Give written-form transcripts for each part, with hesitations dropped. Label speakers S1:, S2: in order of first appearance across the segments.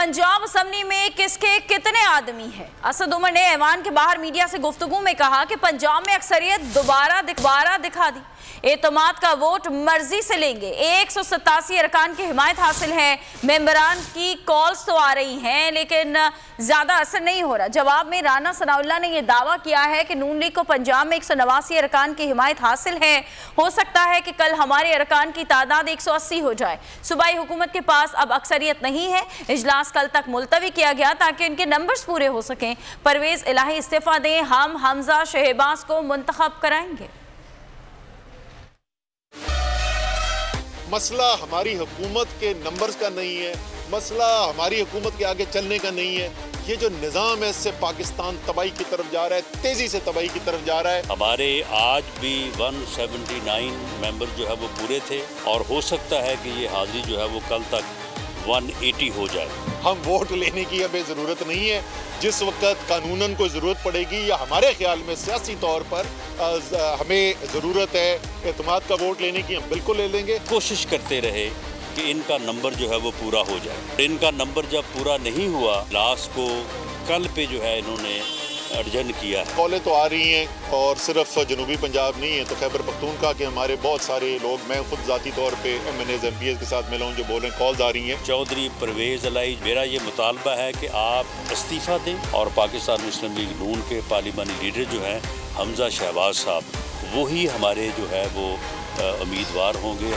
S1: Punjab assembly में किसके कितने आदमी है? असद उमर ने ऐवान के बाहर मीडिया से गुफ्तगू में कहा कि पंजाब में अक्सरियत दोबारा दिखा दी। एतमाद का वोट मर्जी से लेंगे। 187 अरकान की हिमायत हासिल है। मेंबरान की कॉल्स तो आ रही हैं लेकिन ज्यादा असर नहीं हो रहा। जवाब में राना सनाउल्लाह ने यह दावा किया है कि नून लीग को पंजाब में 189 अरकान की हिमायत हासिल है। हो सकता है कि कल हमारे अरकान की तादाद 180 हो जाए। सूबाई हुकूमत के पास अब अक्सरियत नहीं है। इजलास कल तक मुलतवी किया गया ताकि इनके नंबर्स पूरे हो सकें। परवेज इलाही इस्तीफा दें, हम हमजा शहबाज को मुंतखब कराएंगे।
S2: मसला हमारी हुकूमत के नंबर्स का नहीं है, मसला हमारी हुकूमत के आगे चलने का नहीं है। ये जो निज़ाम है इससे पाकिस्तान तबाही की तरफ जा रहा है, तेजी से तबाही की तरफ जा रहा है।
S3: हमारे आज भी 179 मेंबर जो है वो पूरे थे और हो सकता है कि ये हाजिरी जो है वो कल तक 180 हो जाए।
S2: हम वोट लेने की अब ज़रूरत नहीं है। जिस वक्त कानूनन को ज़रूरत पड़ेगी या हमारे ख्याल में सियासी तौर पर हमें ज़रूरत है एतमाद का वोट लेने की, हम बिल्कुल ले लेंगे।
S3: कोशिश करते रहे कि इनका नंबर जो है वो पूरा हो जाए। इनका नंबर जब पूरा नहीं हुआ, लास्ट को कल पे जो है इन्होंने अर्जन किया है।
S2: कॉलें तो आ रही हैं और सिर्फ जनूबी पंजाब नहीं है तो खैबर पख्तूनख्वा के हमारे बहुत सारे लोग, मैं खुद ज़ाती तौर पे MNAs MPs के साथ मिला हूँ जो बोल रहे हैं, कॉल्स आ रही हैं।
S3: चौधरी परवेज इलाही, मेरा ये मुतालबा है कि आप इस्तीफ़ा दें और पाकिस्तान मुस्लिम लीग नून के पार्लिमानी लीडर जो हैं हमजा शहबाज साहब, वही हमारे जो है वो उम्मीदवार होंगे।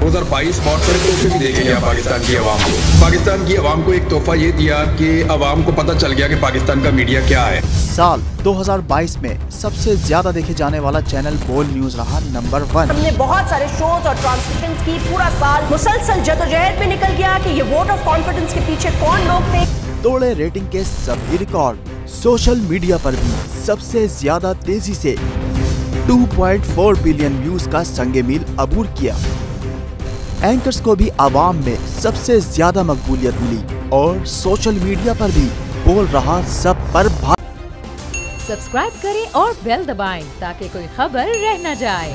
S4: 2022 बहुत सारे तोहफे भी देखे गया पाकिस्तान की आवाम को। पाकिस्तान की आवाम को एक तोहफा ये दिया कि आवाम को पता चल गया कि पाकिस्तान का मीडिया क्या है।
S5: साल 2022 में सबसे ज्यादा देखे जाने वाला चैनल बोल न्यूज रहा नंबर 1।
S6: हमने बहुत सारे शोज और ट्रांसमिशंस की। पूरा साल मुसलसल जदोजहद में निकल गया कि ये वोट ऑफ कॉन्फिडेंस के पीछे कौन लोग थे।
S5: तोड़े रेटिंग के सभी रिकॉर्ड। सोशल मीडिया पर भी सबसे ज्यादा तेजी से 2.4 बिलियन व्यूज का संगे मील अबूर किया। एंकर्स को भी आवाम में सबसे ज्यादा मकबूलियत मिली और सोशल मीडिया पर भी बोल रहा सब पर
S7: सब्सक्राइब करें और बेल दबाएं ताकि कोई खबर रह न जाए।